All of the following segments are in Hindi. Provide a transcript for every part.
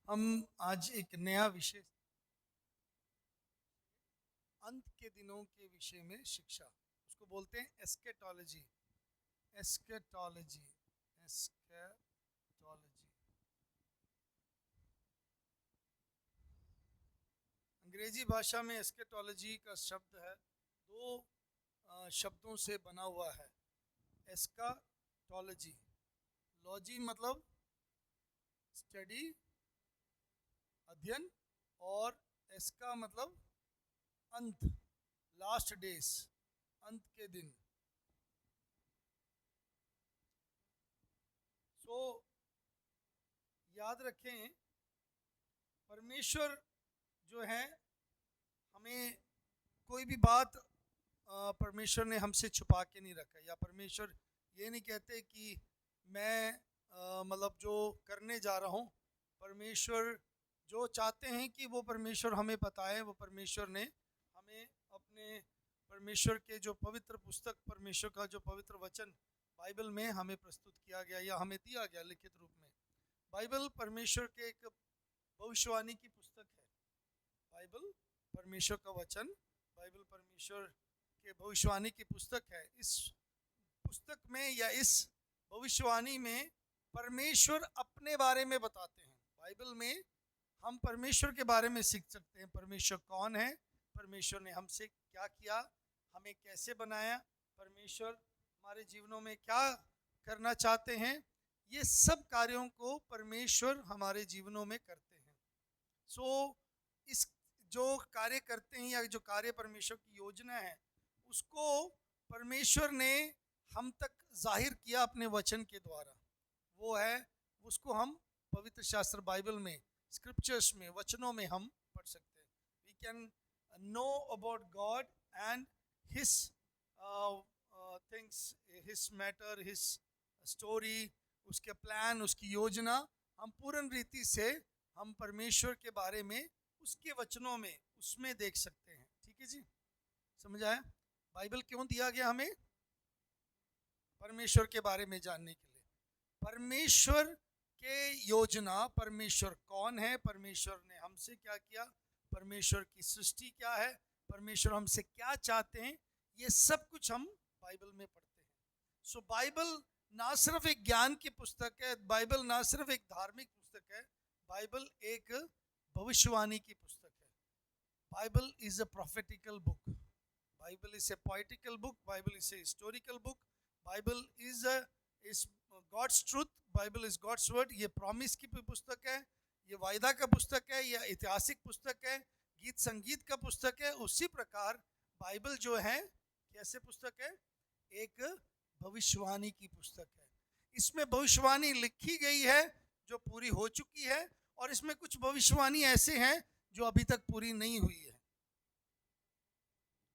हम आज एक नया विषय, अंत के दिनों के विषय में शिक्षा, उसको बोलते हैं एस्केटोलॉजी। एस्केटोलॉजी एस्केटोलॉजी अंग्रेजी भाषा में एस्केटोलॉजी का शब्द है, दो शब्दों से बना हुआ है। एस्काटोलॉजी, लॉजी मतलब स्टडी, अध्ययन, और एस्का मतलब अंत, लास्ट डेज, अंत के दिन। सो याद रखें, परमेश्वर जो है, हमें कोई भी बात परमेश्वर ने हमसे छुपा के नहीं रखा, या परमेश्वर ये नहीं कहते कि मैं मतलब जो करने जा रहा हूँ, परमेश्वर जो चाहते हैं कि वो परमेश्वर हमें बताए, वो परमेश्वर ने हमें अपने परमेश्वर के जो पवित्र पुस्तक, परमेश्वर का जो पवित्र वचन बाइबल में हमें प्रस्तुत किया गया या हमें दिया गया लिखित रूप में। बाइबल परमेश्वर के एक भविष्यवाणी की पुस्तक है। बाइबल परमेश्वर का वचन, बाइबल परमेश्वर के भविष्यवाणी की पुस्तक है। इस पुस्तक में या इस भविष्यवाणी में परमेश्वर अपने बारे में बताते हैं। बाइबल में हम परमेश्वर के बारे में सीख सकते हैं, परमेश्वर कौन है, परमेश्वर ने हमसे क्या किया, हमें कैसे बनाया, परमेश्वर हमारे जीवनों में क्या करना चाहते हैं। ये सब कार्यों को परमेश्वर हमारे जीवनों में करते हैं। सो इस जो कार्य करते हैं, या जो कार्य परमेश्वर की योजना है, उसको परमेश्वर ने हम तक जाहिर किया अपने वचन के द्वारा। वो है, उसको हम पवित्र शास्त्र बाइबल में, स्क्रिप्चर्स में, वचनों में हम पढ़ सकते हैं। We can know about God and his things, his matter, his story, उसके प्लान, उसकी योजना, हम पूर्ण रीति से हम परमेश्वर के बारे में उसके वचनों में, उसमें देख सकते हैं। ठीक है जी, समझ आया? बाइबल क्यों दिया गया हमें? परमेश्वर के बारे में जानने के लिए। परमेश्वर के योजना, परमेश्वर कौन है, परमेश्वर ने हमसे क्या किया, परमेश्वर की सृष्टि क्या है, परमेश्वर हमसे क्या चाहते हैं, ये सब कुछ हम बाइबल में पढ़ते हैं। सो बाइबल ना सिर्फ एक ज्ञान की पुस्तक है, बाइबल ना सिर्फ एक धार्मिक पुस्तक है, बाइबल एक भविष्यवाणी की पुस्तक है। Bible is a prophetical book, Bible is a poetical book, Bible is a historical book, Bible is God's truth, Bible is God's word. ये प्रॉमिस की पुस्तक है, ये वायदा का पुस्तक है, ये ऐतिहासिक पुस्तक है, गीत संगीत का पुस्तक है। उसी प्रकार बाइबल जो है, कैसे पुस्तक है? एक भविष्यवाणी की पुस्तक है। इसमें भविष्यवाणी लिखी गई है जो पूरी हो चुकी है, और इसमें कुछ भविष्यवाणी ऐसे हैं जो अभी तक पूरी नहीं हुई है।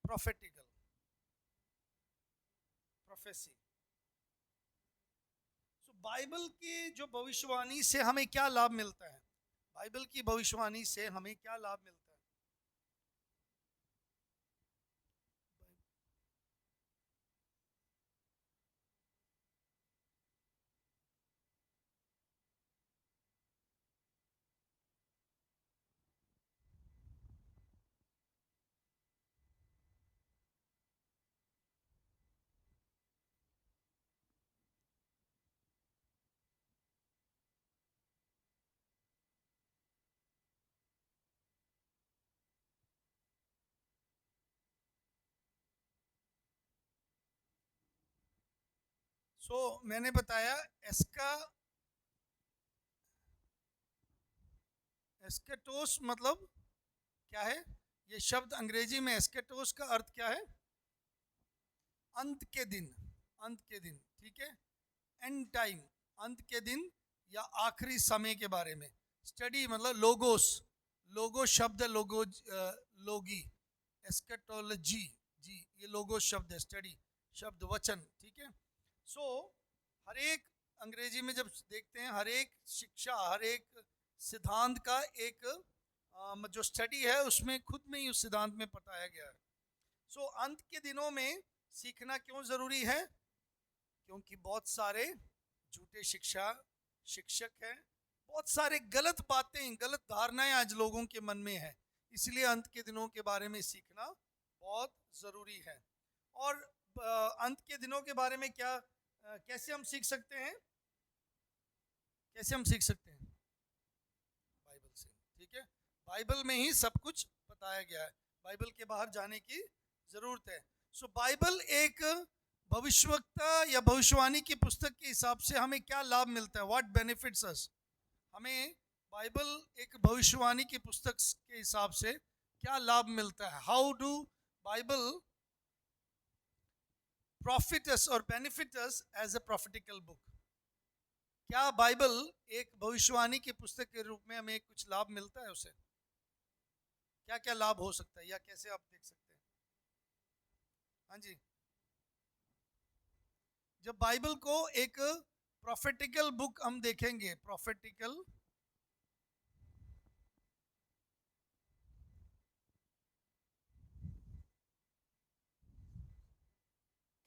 प्रोफेटिकल, प्रोफेसी। सो बाइबल की जो भविष्यवाणी से हमें क्या लाभ मिलता है? बाइबल की भविष्यवाणी से हमें क्या लाभ मिलता है? मैंने बताया, एस्का एस्केटोस मतलब क्या है? ये शब्द अंग्रेजी में एस्केटोस का अर्थ क्या है? अंत के दिन, अंत के दिन, ठीक है। एंड टाइम, अंत के दिन या आखिरी समय के बारे में। स्टडी मतलब लोगोस, लोगो शब्द है, लोगो लोगी, एस्केटोलॉजी, जी ये लोगो शब्द है, स्टडी शब्द, वचन, ठीक है। सो हर एक, अंग्रेजी में जब देखते हैं, हर एक शिक्षा, हर एक सिद्धांत का एक जो स्टडी है, उसमें खुद में ही उस सिद्धांत में बताया गया है। अंत के दिनों में सीखना क्यों जरूरी है? क्योंकि बहुत सारे झूठे शिक्षक हैं, बहुत सारे गलत बातें, गलत धारणाएं आज लोगों के मन में है, इसलिए अंत के दिनों के बारे में सीखना बहुत ज़रूरी है। और अंत के दिनों के बारे में क्या कैसे हम सीख सकते हैं? कैसे हम सीख सकते हैं? बाइबल से, ठीक है। बाइबल में ही सब कुछ बताया गया है, बाइबल के बाहर जाने की ज़रूरत है। सो बाइबल एक भविष्यवक्ता या भविष्यवाणी की पुस्तक के हिसाब से हमें क्या लाभ मिलता है? व्हाट बेनिफिट्स अस? हमें बाइबल एक भविष्यवाणी की पुस्तक के हिसाब से क्या लाभ मिलता है? How do Bible profit us और benefit us as a prophetical book? क्या बाइबल एक भविष्यवाणी की पुस्तक के रूप में हमें कुछ लाभ मिलता है? उसे क्या क्या लाभ हो सकता है या कैसे आप देख सकते हैं? हाँ जी, जब बाइबल को एक प्रॉफिटिकल बुक हम देखेंगे, प्रॉफिटिकल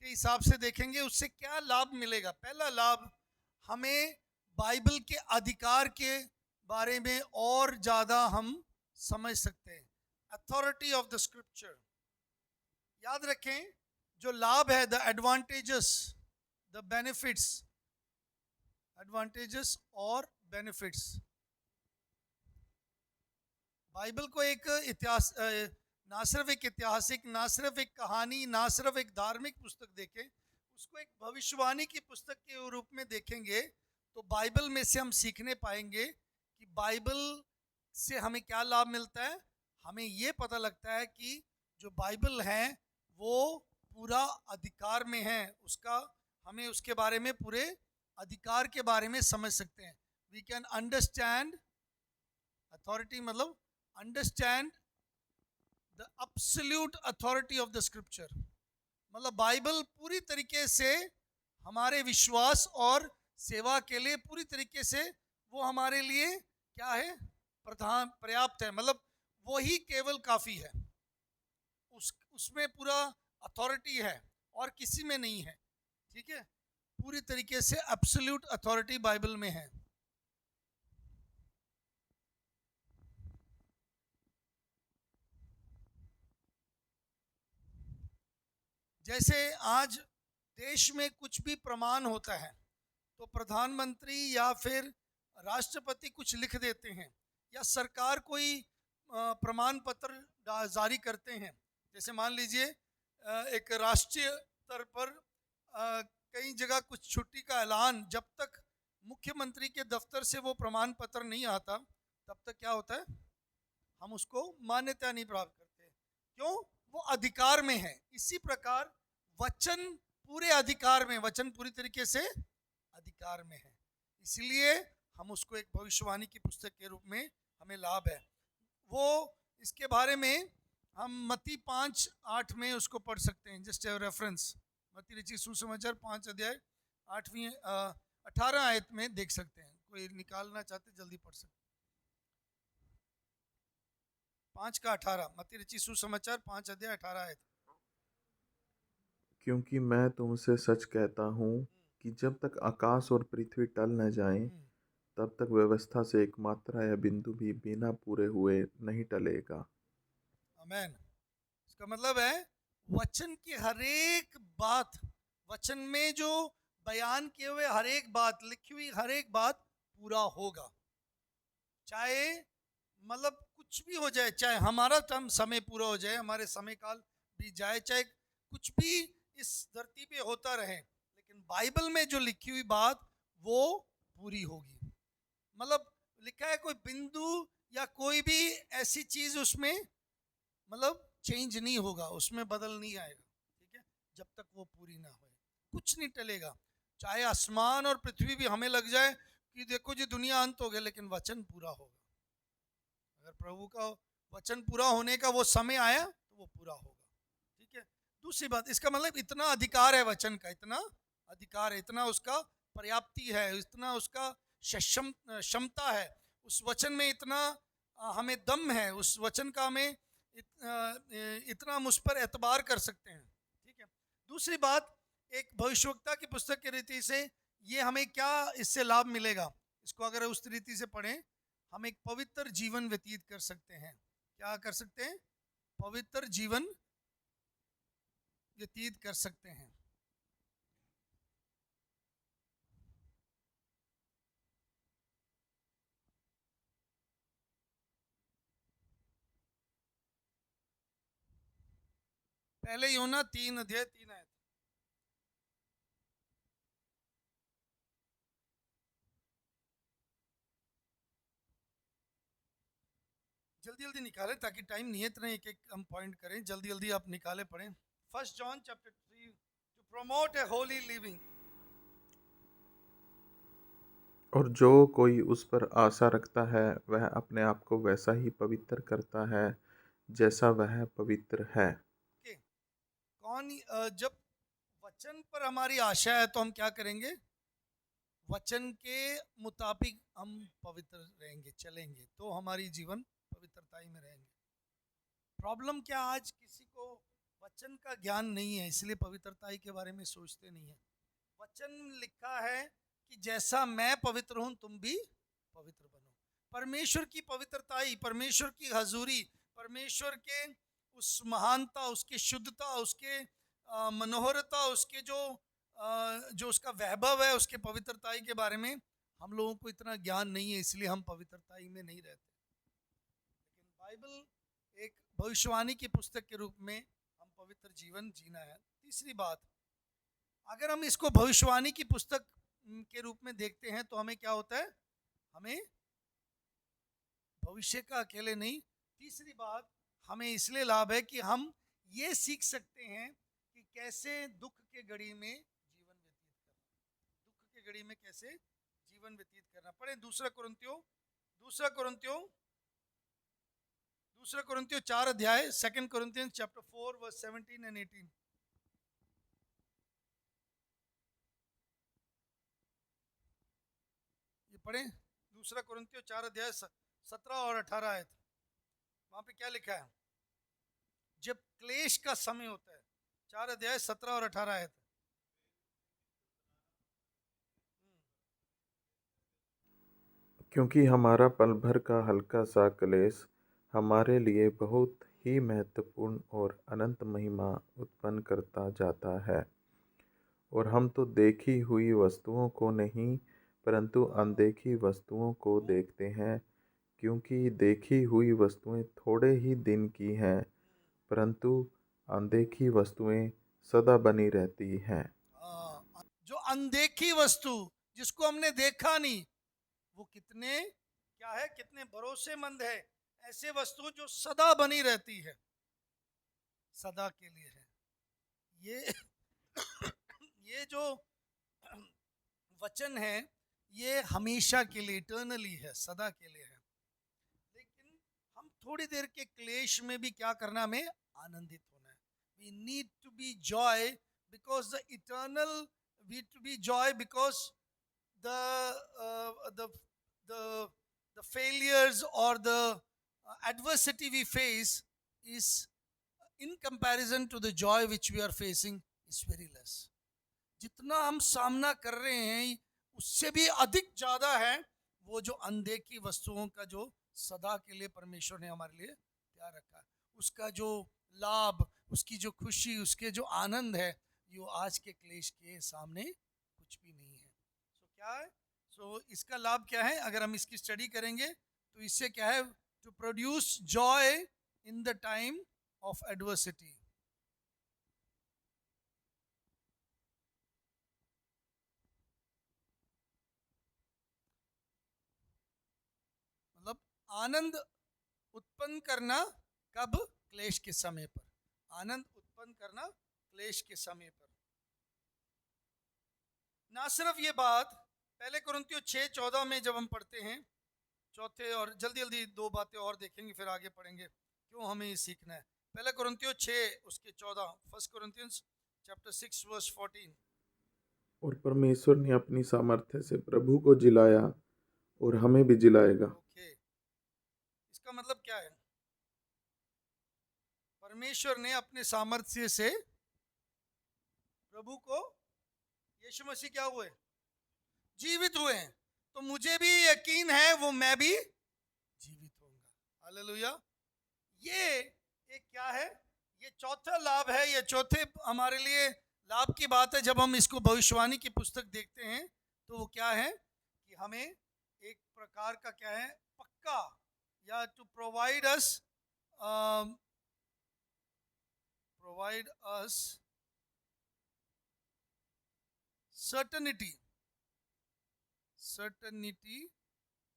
के हिसाब से देखेंगे, उससे क्या लाभ मिलेगा? पहला लाभ, हमें बाइबल के अधिकार के बारे में और ज़्यादा हम समझ सकते हैं। अथॉरिटी ऑफ द स्क्रिप्चर, याद रखें, जो लाभ है, the advantages, the benefits, advantages और बेनिफिट्स। बाइबल को एक इतिहास, ना सिर्फ एक ऐतिहासिक, ना सिर्फ एक कहानी, ना सिर्फ एक धार्मिक पुस्तक देखें, उसको एक भविष्यवाणी की पुस्तक के रूप में देखेंगे, तो बाइबल में से हम सीखने पाएंगे कि बाइबल से हमें क्या लाभ मिलता है। हमें ये पता लगता है कि जो बाइबल है वो पूरा अधिकार में है, उसका हमें उसके बारे में पूरे अधिकार के बारे में समझ सकते हैं। वी कैन अंडरस्टैंड अथॉरिटी, मतलब understand the absolute authority of the scripture, मतलब बाइबल पूरी तरीके से हमारे विश्वास और सेवा के लिए पूरी तरीके से वो हमारे लिए क्या है? प्रधान, पर्याप्त है, मतलब वही केवल काफ़ी है, उसमें पूरा अथॉरिटी है और किसी में नहीं है, ठीक है। पूरी तरीके से एब्सोल्यूट अथॉरिटी बाइबल में है। जैसे आज देश में कुछ भी प्रमाण होता है तो प्रधानमंत्री या फिर राष्ट्रपति कुछ लिख देते हैं, या सरकार कोई प्रमाण पत्र जारी करते हैं। जैसे मान लीजिए एक राष्ट्रीय स्तर पर कई जगह कुछ छुट्टी का ऐलान, जब तक मुख्यमंत्री के दफ्तर से वो प्रमाण पत्र नहीं आता तब तक क्या होता है? हम उसको मान्यता नहीं प्राप्त करते। क्यों? वो अधिकार में है। इसी प्रकार वचन पूरे अधिकार में, वचन पूरी तरीके से अधिकार में है, इसलिए हम उसको एक भविष्यवाणी की पुस्तक के रूप में हमें लाभ है। वो इसके बारे में हम मत्ती 5:8 में उसको पढ़ सकते हैं, जस्ट रेफरेंस। मत्ती रचित सुसमाचार 5 अध्याय 8वीं 18 आयत में देख सकते हैं। कोई निकालना चाहते जल्दी पढ़ सकते। 5:18, मत्ती रचित सुसमाचार 5 अध्याय 18 आयत। क्योंकि मैं तुमसे सच कहता हूँ कि जब तक आकाश और पृथ्वी टल न जाएं, तब तक व्यवस्था से एक मात्रा या बिंदु भी बिना पूरे हुए नहीं टलेगा। आमेन। इसका मतलब है वचन की हर एक बात, वचन में जो बयान किए हुए हर एक बात, लिखी हुई हर एक बात पूरा होगा, चाहे मतलब कुछ भी हो जाए, चाहे हमारा टर्म समय पूरा हो जाए, हमारे समय काल बीत जाए, चाहे कुछ भी इस धरती पे होता रहे, लेकिन बाइबल में जो लिखी हुई बात वो पूरी होगी। मतलब लिखा है कोई बिंदु या कोई भी ऐसी चीज उसमें मतलब चेंज नहीं होगा, उसमें बदल नहीं आएगा, ठीक है, जब तक वो पूरी ना हो, कुछ नहीं टलेगा। चाहे आसमान और पृथ्वी भी हमें लग जाए कि देखो जी दुनिया अंत हो गया, लेकिन वचन पूरा होगा। अगर प्रभु का वचन पूरा होने का वो समय आया तो वो पूरा होगा, ठीक है। दूसरी बात, इसका मतलब इतना अधिकार है वचन का, इतना अधिकार है, इतना उसका पर्याप्ति है, इतना उसका क्षमता है, उस वचन में इतना हमें दम है, उस वचन का हमें इतना हम उस पर एतबार कर सकते हैं, ठीक है। दूसरी बात, एक भविष्यवक्ता की पुस्तक की रीति से ये हमें क्या इससे लाभ मिलेगा? इसको अगर उस रीति से पढ़ें, हम एक पवित्र जीवन व्यतीत कर सकते हैं। क्या कर सकते हैं? पवित्र जीवन व्यतीत कर सकते हैं। पहले यूहन्ना 3 अध्याय 3 आयत। जल्दी जल्दी निकालें ताकि टाइम नहीं है, इतना एक एक हम पॉइंट करें, जल्दी जल्दी आप निकाले पढ़ें। 1 John chapter 3 to promote a holy living. और जो कोई उस पर आशा रखता है वह अपने आप को वैसा ही पवित्र करता है जैसा वह पवित्र है। के जब वचन पर हमारी आशा है तो हम क्या करेंगे? वचन के मुताबिक हम पवित्र रहेंगे, चलेंगे, तो हमारी जीवन पवित्रता ही में रहेंगे। प्रॉब्लम क्या, आज किसी को वचन का ज्ञान नहीं है, इसलिए पवित्रता के बारे में सोचते नहीं है। वचन लिखा है कि जैसा मैं पवित्र हूं तुम भी पवित्र बनो। परमेश्वर की पवित्रता ही, परमेश्वर की हजूरी, परमेश्वर के उस महानता, उसकी शुद्धता, उसके मनोहरता, उसके जो उसका वैभव है, उसके पवित्रता के बारे में हम लोगों को इतना ज्ञान नहीं है, इसलिए हम पवित्रता में नहीं रहते। लेकिन बाइबल एक भविष्यवाणी की पुस्तक के रूप में हम पवित्र जीवन जीना है। तीसरी बात, अगर हम इसको भविष्यवाणी की पुस्तक के रूप में देखते हैं तो हमें क्या होता है? हमें भविष्य का अकेले नहीं, तीसरी बात, हमें इसलिए लाभ है कि हम ये सीख सकते हैं कि कैसे दुख के घड़ी में जीवन व्यतीत करना, दुख के घड़ी में कैसे जीवन व्यतीत करना। पढ़े दूसरा कुरिन्थियों 4 अध्याय, 2 Corinthians chapter 4 verse 17 and 18। ये पढ़े, दूसरा कुरिन्थियों 4 अध्याय 17 और 18 आयत। वहां पे क्या लिखा है? जब क्लेश का समय होता है, 4 अध्याय 17 और 18 आयत। क्योंकि हमारा पल भर का हल्का सा क्लेश हमारे लिए बहुत ही महत्वपूर्ण और अनंत महिमा उत्पन्न करता जाता है। और हम तो देखी हुई वस्तुओं को नहीं परंतु अनदेखी वस्तुओं को देखते हैं, क्योंकि देखी हुई वस्तुएं थोड़े ही दिन की हैं परंतु अनदेखी वस्तुएं सदा बनी रहती हैं। जो अनदेखी वस्तु, जिसको हमने देखा नहीं, वो कितने क्या है, कितने भरोसेमंद है। ऐसे वस्तु जो सदा बनी रहती है, सदा के लिए है। ये ये जो वचन है ये हमेशा के लिए, इटर्नली है, सदा के लिए है। लेकिन हम थोड़ी देर के क्लेश में भी क्या करना, हमें आनंदित होना है। We need to be joy because the eternal, we to be joy because the the the failures or the adversity we face is in comparison to the joy which we are facing is very less। जितना हम सामना कर रहे हैं उससे भी अधिक ज्यादा है वो जो अनदेखी वस्तुओं का जो सदा के लिए परमेश्वर ने हमारे लिए तैयार रखा है, उसका जो लाभ, उसकी जो खुशी, उसके जो आनंद है, ये आज के क्लेश के सामने कुछ भी नहीं है। क्या है? इसका लाभ क्या है? अगर हम इसकी स्टडी करेंगे तो इससे क्या है? To produce joy in the time of adversity. मतलब आनंद उत्पन्न करना कब? क्लेश के समय पर। आनंद उत्पन्न करना क्लेश के समय पर। ना सिर्फ ये बात, पहले कुरिन्थियों 6:14 में जब हम पढ़ते हैं, चौथे, और जल्दी जल्दी दो बातें और देखेंगे फिर आगे पढ़ेंगे क्यों हमें ये सीखना है। पहले कुरिन्थियों 6 उसके 14, 1 Corinthians chapter 6 verse 14। और परमेश्वर ने अपनी सामर्थ्य से प्रभु को जिलाया और हमें भी जिलाएगा। ओके, इसका मतलब क्या है? परमेश्वर ने अपने सामर्थ्य से प्रभु को, यीशु मसीह क्या हुए? जीवित हुए हैं। तो मुझे भी यकीन है वो मैं भी जीवित होऊंगा। हालेलुया। ये एक क्या है, ये चौथा लाभ है, ये चौथे हमारे लिए लाभ की बात है। जब हम इसको भविष्यवाणी की पुस्तक देखते हैं तो वो क्या है कि हमें एक प्रकार का क्या है, पक्का, या to provide us certainty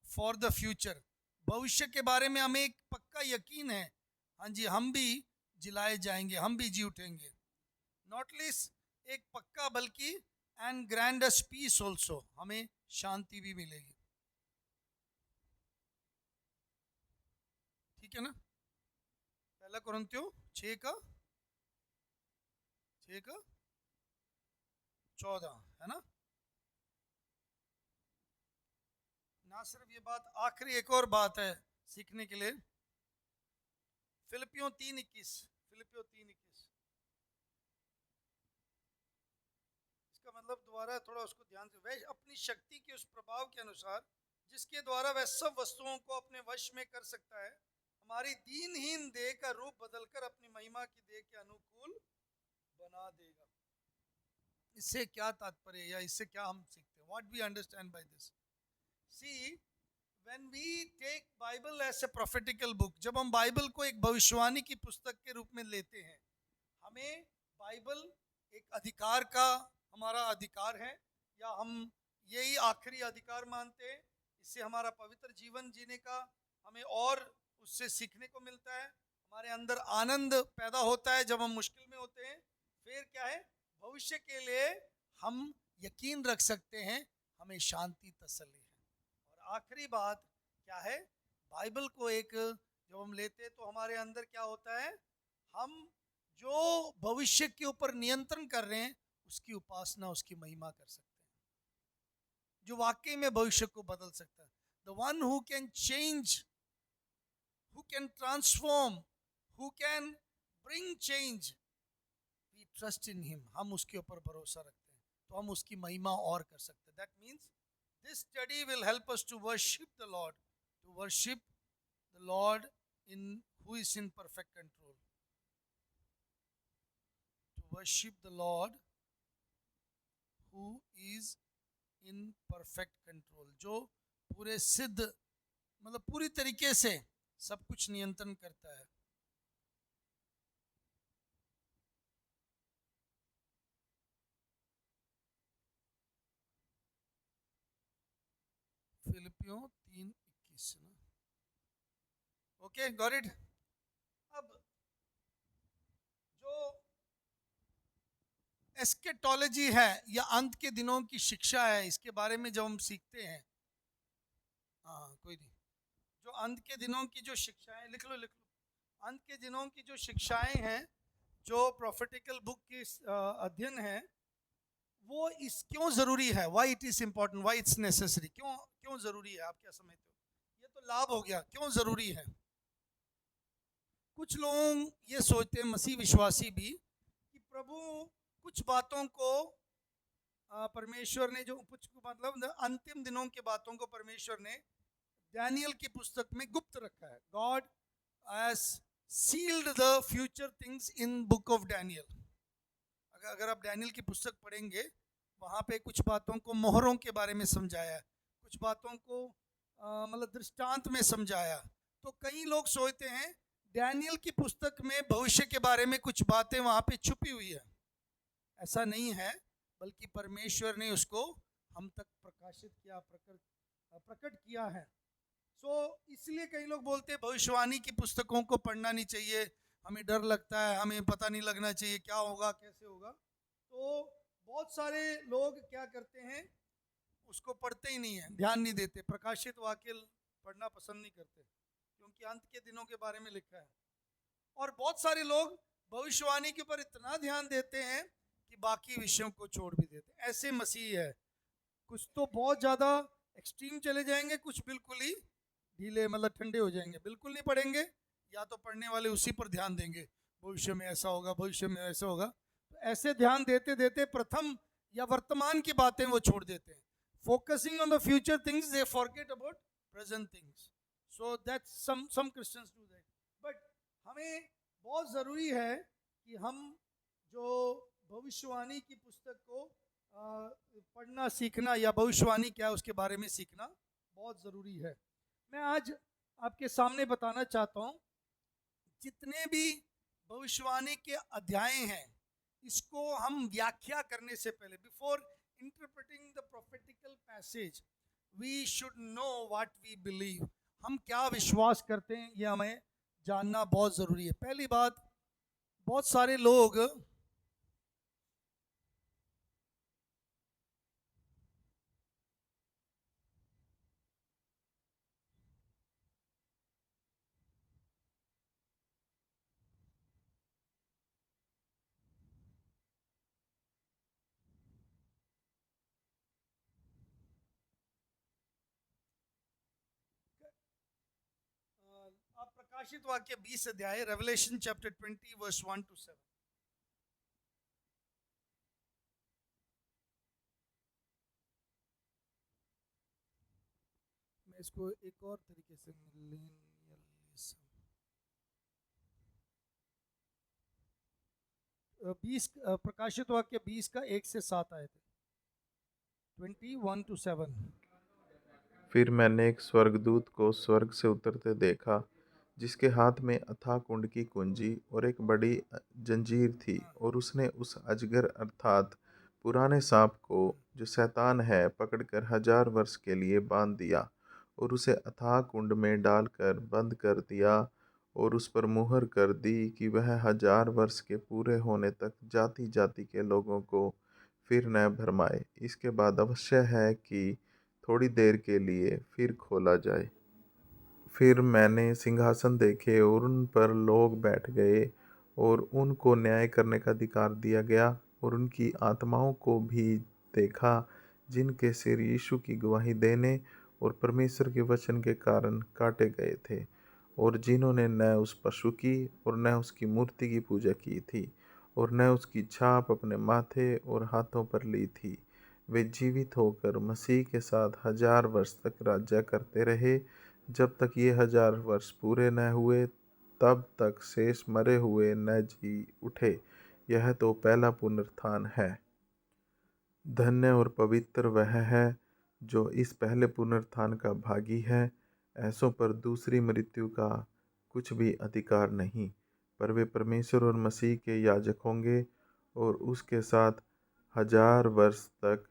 for the future. भविष्य के बारे में हमें एक पक्का यकीन है, हाँ जी हम भी जिलाए जाएंगे, हम भी जी उठेंगे। नॉट लीस्ट एक पक्का, बल्कि एंड ग्रैंडस पीस ऑल्सो, हमें शांति भी मिलेगी। ठीक है ना। पहला कुरिन्थियों 6:14 है ना। ना सिर्फ ये बात, आखिरी एक और बात है सीखने के लिए, फिलिपियों 3:21। इसका मतलब दोबारा थोड़ा उसको ध्यान से, वह अपनी शक्ति के उस प्रभाव के अनुसार जिसके द्वारा वह सब वस्तुओं को अपने वश में कर सकता है, हमारी दीनहीन देह का रूप बदलकर अपनी महिमा की देह के अनुकूल बना देगा। इससे क्या तात्पर्य, या इससे क्या हम सीखते हैं, what we understand by this. See, when we take Bible as a prophetical book, जब हम बाइबल को एक भविष्यवाणी की पुस्तक के रूप में लेते हैं, हमें बाइबल एक अधिकार का हमारा अधिकार है, या हम यही आखिरी अधिकार मानते हैं। इससे हमारा पवित्र जीवन जीने का हमें और उससे सीखने को मिलता है। हमारे अंदर आनंद पैदा होता है जब हम मुश्किल में होते हैं। फिर क्या है, भविष्य के लिए हम यकीन रख सकते हैं, हमें शांति तसल्ली है। और आखिरी बात क्या है, बाइबल को एक जब हम लेते हैं तो हमारे अंदर क्या होता है, हम जो भविष्य के ऊपर नियंत्रण कर रहे हैं उसकी उपासना, उसकी महिमा कर सकते हैं, जो वाकई में भविष्य को बदल सकता है। The one who can change, who can transform, who can bring change, we trust in him. हम उसके ऊपर भरोसा रखते हैं तो हम उसकी महिमा और कर सकते हैं। That means this study will help us to worship the Lord, in who is in perfect control, to worship the Lord who is in perfect control, जो पूरे सिद्ध मतलब पूरी तरीके से सब कुछ नियंत्रण करता है। फिलिपियों 3:21 ना। Okay, got it. अब जो एस्केटोलॉजी है या अंत के दिनों की शिक्षा है, इसके बारे में जब हम सीखते हैं, हाँ कोई नहीं, जो अंत के दिनों की जो शिक्षाएं, लिख लो अंत के दिनों की जो शिक्षाएं हैं, जो प्रोफेटिकल बुक की अध्ययन है, वो इस क्यों जरूरी है, why it is important, why it's necessary, क्यों जरूरी है, आप क्या समझते हो। ये तो लाभ हो गया, क्यों जरूरी है। कुछ लोग ये सोचते हैं, मसीह विश्वासी भी, कि प्रभु कुछ बातों को परमेश्वर ने, जो कुछ मतलब अंतिम दिनों के बातों को परमेश्वर ने डैनियल की पुस्तक में गुप्त रखा है। God has sealed the future things in book of Daniel. अगर आप डैनियल की पुस्तक पढ़ेंगे, वहाँ पे कुछ बातों को मोहरों के बारे में समझाया है, कुछ बातों को मतलब दृष्टांत में समझाया। तो कई लोग सोचते हैं डैनियल की पुस्तक में भविष्य के बारे में कुछ बातें वहाँ पे छुपी हुई है। ऐसा नहीं है, बल्कि परमेश्वर ने उसको हम तक प्रकाशित किया, प्रकट किया है। इसलिए कई लोग बोलते हैं भविष्यवाणी की पुस्तकों को पढ़ना नहीं चाहिए, हमें डर लगता है, हमें पता नहीं लगना चाहिए क्या होगा, कैसे होगा। तो बहुत सारे लोग क्या करते हैं, उसको पढ़ते ही नहीं है, ध्यान नहीं देते, प्रकाशित वाक्य पढ़ना पसंद नहीं करते, क्योंकि अंत के दिनों के बारे में लिखा है। और बहुत सारे लोग भविष्यवाणी के ऊपर इतना ध्यान देते हैं कि बाकी विषयों को छोड़ भी देते हैं। ऐसे मसीह है, कुछ तो बहुत ज़्यादा एक्सट्रीम चले जाएंगे, कुछ बिल्कुल ही ढीले मतलब ठंडे हो जाएंगे, बिल्कुल नहीं पढ़ेंगे, या तो पढ़ने वाले उसी पर ध्यान देंगे, भविष्य में ऐसा होगा, भविष्य में ऐसा होगा। तो ऐसे ध्यान देते देते प्रथम या वर्तमान की बातें वो छोड़ देते हैं। focusing on the future things, they forget about present things. So that's some Christians do that. But हमें बहुत ज़रूरी है कि हम जो भविष्यवाणी की पुस्तक को पढ़ना सीखना या भविष्यवाणी क्या है उसके बारे में सीखना बहुत ज़रूरी है. मैं आज आपके सामने बताना चाहता हूँ जितने भी भविष्यवाणी के अध्याय हैं इसको हम व्याख्या करने से पहले, before interpreting the prophetical passage, we should know what we believe. हम क्या विश्वास करते हैं ये हमें जानना बहुत ज़रूरी है. पहली बात, बहुत सारे लोग आप प्रकाशित वाक्य 20 अध्याय, रेवलेशन चैप्टर 20 वर्स 1 to 7. मैं इसको एक और तरीके से, मिलेनियलिज्म 20 प्रकाशित वाक्य 20 का 1 से 7 आए थे, 21 to 7. फिर मैंने एक स्वर्गदूत को स्वर्ग से उतरते देखा, जिसके हाथ में अथाह कुंड की कुंजी और एक बड़ी जंजीर थी, और उसने उस अजगर अर्थात पुराने सांप को, जो शैतान है, पकड़कर 1000 वर्ष के लिए बांध दिया, और उसे अथाह कुंड में डालकर बंद कर दिया, और उस पर मुहर कर दी कि वह 1000 वर्ष के पूरे होने तक जाति जाति के लोगों को फिर न भरमाए. इसके बाद अवश्य है कि थोड़ी देर के लिए फिर खोला जाए. फिर मैंने सिंहासन देखे और उन पर लोग बैठ गए, और उनको न्याय करने का अधिकार दिया गया, और उनकी आत्माओं को भी देखा जिनके सिर यीशु की गवाही देने और परमेश्वर के वचन के कारण काटे गए थे, और जिन्होंने न उस पशु की और न उसकी मूर्ति की पूजा की थी, और न उसकी छाप अपने माथे और हाथों पर ली थी. वे जीवित होकर मसीह के साथ 1000 वर्ष तक राज्य करते रहे. जब तक ये 1000 वर्ष पूरे न हुए, तब तक शेष मरे हुए न जी उठे. यह तो पहला पुनरुत्थान है. धन्य और पवित्र वह है जो इस पहले पुनरुत्थान का भागी है. ऐसों पर दूसरी मृत्यु का कुछ भी अधिकार नहीं, पर वे परमेश्वर और मसीह के याजक होंगे और उसके साथ 1000 वर्ष तक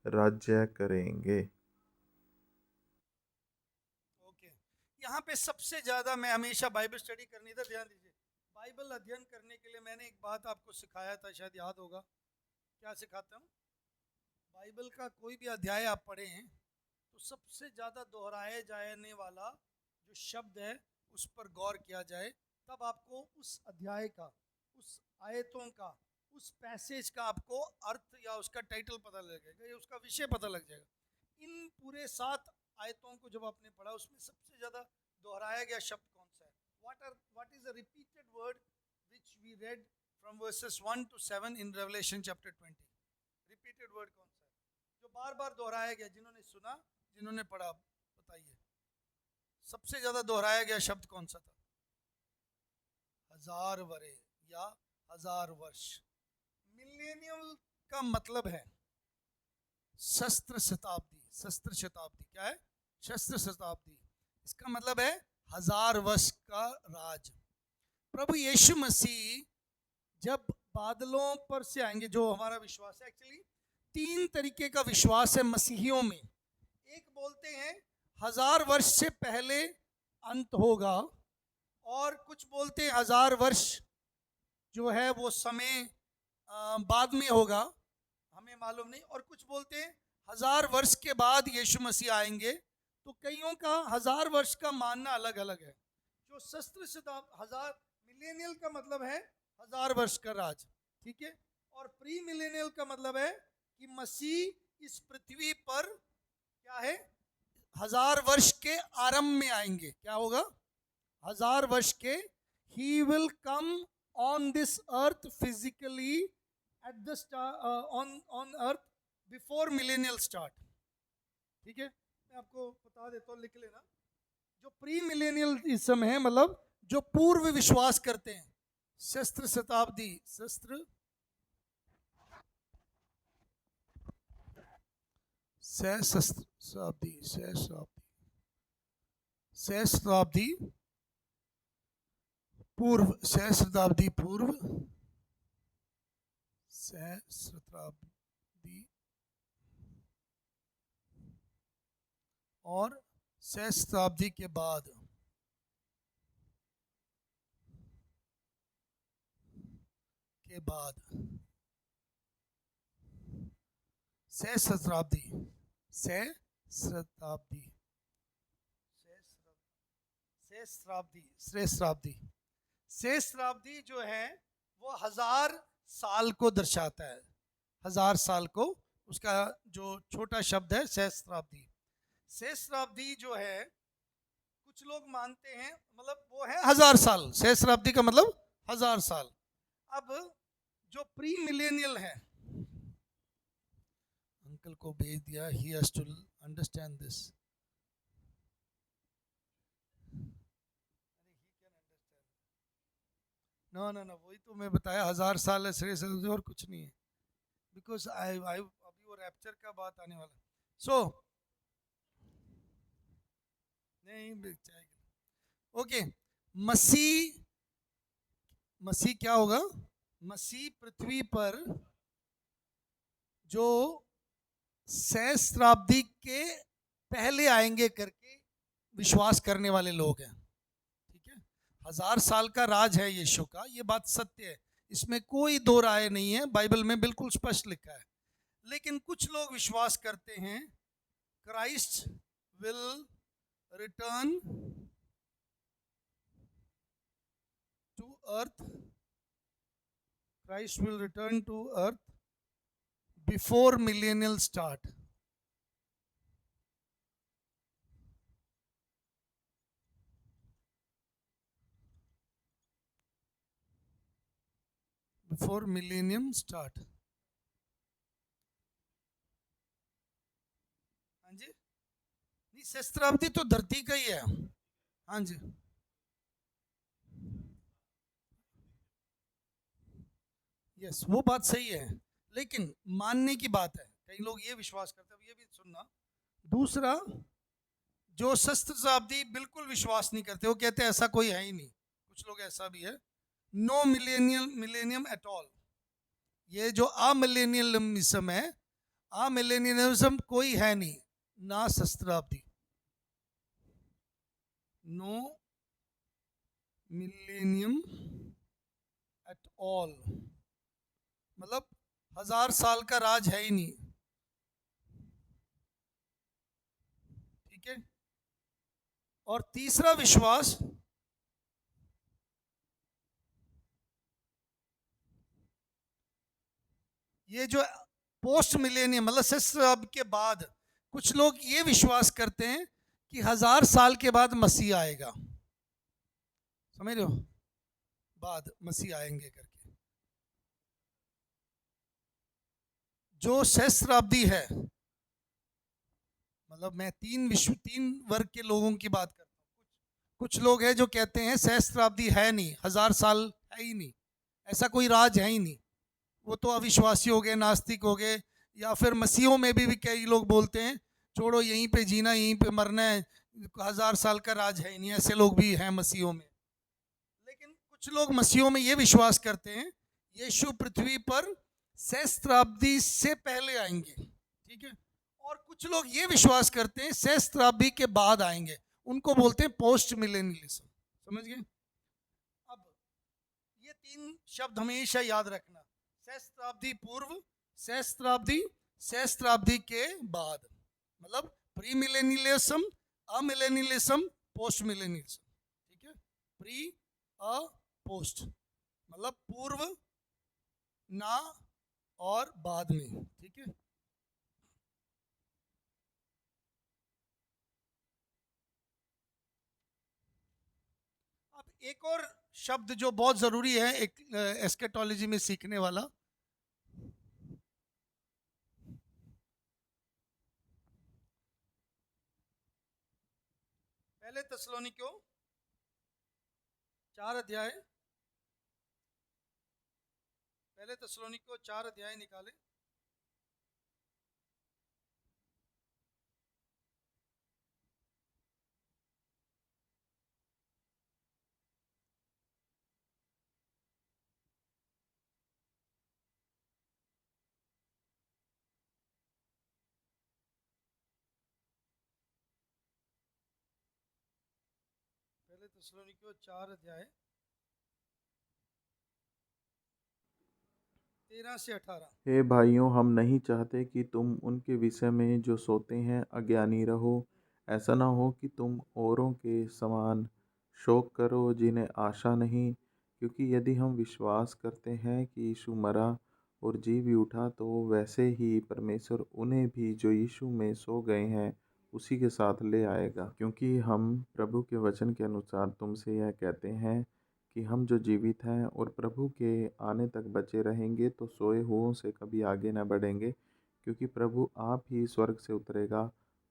राज्य करेंगे. ओके, यहाँ पे सबसे ज़्यादा, मैं हमेशा बाइबल स्टडी करनी था, ध्यान दीजिए. बाइबल अध्ययन करने के लिए मैंने एक बात आपको सिखाया था, शायद याद होगा. क्या सिखाता हूँ? बाइबल का कोई भी अध्याय आप पढ़ें तो सबसे ज़्यादा दोहराए जाने वाला जो शब्द है उस पर गौर किया जाए, तब आपको उस अध्याय का, उस आयतों का, उस पैसेज का आपको अर्थ या उसका टाइटल पता लगेगा या उसका विषय पता लग जाएगा. इन पूरे 7 आयतों को जब आपने पढ़ा, उसमें सबसे ज़्यादा दोहराया गया शब्द कौन सा है? What is the repeated word which we read from verses 1 to 7 in Revelation chapter 20? Repeated word कौन सा है जो बार बार दोहराया गया? जिन्होंने सुना, जिन्होंने पढ़ा, बताइए. सबसे ज्यादा दोहराया गया शब्द कौन सा था? 1000 वरे या 1000 वर्ष. मिलेनियम का मतलब है शस्त्र शताब्दी. शस्त्र शताब्दी क्या है? शस्त्र शताब्दी. इसका मतलब है 1000 वर्ष का राज. प्रभु यीशु मसीह जब बादलों पर से आएंगे, जो हमारा विश्वास है, एक्चुअली 3 तरीके का विश्वास है मसीहियों में. एक बोलते हैं 1000 वर्ष से पहले अंत होगा, और कुछ बोलते हैं 1000 वर्ष जो है वो समय बाद में होगा, हमें मालूम नहीं. और कुछ बोलते हैं 1000 वर्ष के बाद यीशु मसीह आएंगे. तो कईयों का 1000 वर्ष का मानना अलग अलग है. जो शस्त्र शताब्दी 1000 मिलेनियल का मतलब है 1000 वर्ष का राज, ठीक है. और प्री मिलेनियल का मतलब है कि मसीह इस पृथ्वी पर क्या है, 1000 वर्ष के आरंभ में आएंगे. क्या होगा? 1000 वर्ष के. He will come on this earth physically at the on earth before millennial start. ठीक है, मैं आपको बता देता हूँ, लिख लेना। जो प्री मिलेनियलिज्म है, मतलब जो पूर्व विश्वास करते हैं, सहस्त्र शताब्दी, सहस्त्र सहस्त्राब्दी, सहस्त्राब्दी पूर्व, सहस्त्राब्दी पूर्व, सहस्त्राब्दी और सहस्त्राब्दी के बाद सहस्त्राब्दी, सहस्त्राब्दी, सहस्त्राब्दी, सहस्त्राब्दी, सहस्त्राब्दी जो है वो 1000 साल को दर्शाता है, 1000 साल को, उसका जो छोटा शब्द है सहस्त्राब्दी। सहस्त्राब्दी जो है कुछ लोग मानते हैं मतलब वो है 1000 साल, सहस्त्राब्दी का मतलब 1000 साल। अब जो प्री मिलेनियल है, अंकल को भेज दिया, he has to understand this. No no no, वही तो मैं बताया, 1000 साल है श्रेय से और कुछ नहीं है, बिकॉज आई अभी वो रैप्चर का बात आने वाला। सो नहीं, ओके, मसीह, मसीह क्या होगा? मसीह पृथ्वी पर जो सहस्त्राब्दी के पहले आएंगे करके विश्वास करने वाले लोग हैं, ठीक है। 1000 साल का राज है यीशु का, ये बात सत्य है, इसमें कोई दो राय नहीं है, बाइबल में बिल्कुल स्पष्ट लिखा है। लेकिन कुछ लोग विश्वास करते हैं Christ will return to earth, Christ will return to earth before millennial start. Before millennium start. हाँ जी, नहीं, सहस्त्राब्दी तो धरती का ही है। हाँ जी, यस, वो बात सही है, लेकिन मानने की बात है, कई लोग ये विश्वास करते हैं, ये भी सुनना। दूसरा, जो सहस्त्राब्दी बिल्कुल विश्वास नहीं करते, वो कहते हैं ऐसा कोई है ही नहीं, कुछ लोग ऐसा भी है, नो मिलेनियम एट ऑल। ये जो अमिलेनियलिज्म है, अमिलेनियलिज्म कोई है नहीं, ना सहस्त्राब्दी, नो मिलेनियम एट ऑल, मतलब 1000 साल का राज है ही नहीं, ठीक है। और तीसरा विश्वास, ये जो पोस्ट मिलेनियम मतलब सहस्त्राब्दी के बाद, कुछ लोग ये विश्वास करते हैं कि 1000 साल के बाद मसीह आएगा, समझ रहे हो, बाद मसीह आएंगे करके। जो सहस्त्राब्दी है, मतलब मैं तीन वर्ग के लोगों की बात करता हूँ। कुछ लोग हैं जो कहते हैं सहस्त्राब्दी है नहीं, 1000 साल है ही नहीं, ऐसा कोई राज है ही नहीं, वो तो अविश्वासी हो गए, नास्तिक हो गए, या फिर मसीहों में भी कई लोग बोलते हैं छोड़ो, यहीं पे जीना यहीं पे मरना है, 1000 साल का राज है ही नहीं, ऐसे लोग भी हैं मसीहों में। लेकिन कुछ लोग मसीहों में ये विश्वास करते हैं यीशु पृथ्वी पर सहस्त्राब्दी से पहले आएंगे, ठीक है। और कुछ लोग ये विश्वास करते हैं सहस्त्राब्दी के बाद आएंगे, उनको बोलते हैं पोस्ट मिलेनियलिज्म, समझ गए। अब ये तीन शब्द हमेशा याद रखना, सहस्त्राब्दी पूर्व, सहस्त्राब्दी, सहस्त्राब्दी के बाद, मतलब प्री मिलेनियलिज्म, अमिलेनियलिज्म, पोस्ट मिलेनियलिज्म, ठीक है। प्री, अ, पोस्ट, मतलब पूर्व, ना और बाद में, ठीक है। अब एक और शब्द जो बहुत जरूरी है एक एस्केटोलॉजी में सीखने वाला, पहले तस्सलोनिकियों 4 अध्याय, पहले तस्सलोनिकियों 4 अध्याय निकाले। पहले तस्सलोनिकियों 4 अध्याय 13 से 18। हे भाइयों, हम नहीं चाहते कि तुम उनके विषय में जो सोते हैं अज्ञानी रहो। ऐसा न हो कि तुम औरों के समान शोक करो जिन्हें आशा नहीं, क्योंकि यदि हम विश्वास करते हैं कि यीशु मरा और जी भी उठा, तो वैसे ही परमेश्वर उन्हें भी जो यीशु में सो गए हैं उसी के साथ ले आएगा। क्योंकि हम प्रभु के वचन के अनुसार तुमसे यह कहते हैं कि हम जो जीवित हैं और प्रभु के आने तक बचे रहेंगे, तो सोए हुओं से कभी आगे न बढ़ेंगे। क्योंकि प्रभु आप ही स्वर्ग से उतरेगा।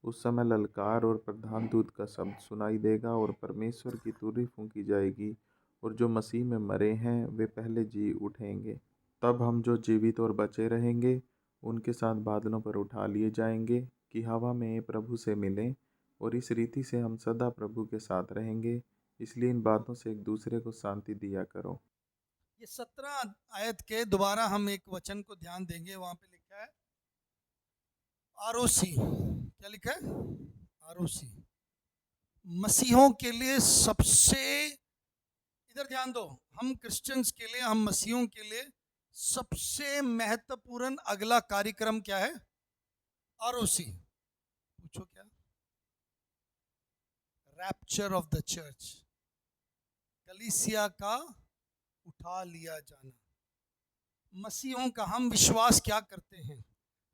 उस समय ललकार और प्रधान दूत का शब्द सुनाई देगा और परमेश्वर की तुरही फूंकी जाएगी, और जो मसीह में मरे हैं वे पहले जी उठेंगे। तब हम जो जीवित और बचे रहेंगे उनके साथ बादलों पर उठा लिए जाएंगे कि हवा में प्रभु से मिलें, और इस रीति से हम सदा प्रभु के साथ रहेंगे। इसलिए इन बातों से एक दूसरे को शांति दिया करो। ये 17 आयत के दोबारा हम एक वचन को ध्यान देंगे। वहां पे लिखा है आरओसी। क्या लिखा है? आरओसी। मसीहों के लिए सबसे, इधर ध्यान दो, हम क्रिश्चियंस के लिए, हम मसीहों के लिए सबसे महत्वपूर्ण अगला कार्यक्रम क्या है? आरओसी। पूछो क्या? रैप्चर ऑफ द चर्च, कलीसिया का उठा लिया जाना। मसीहों का हम विश्वास क्या करते हैं?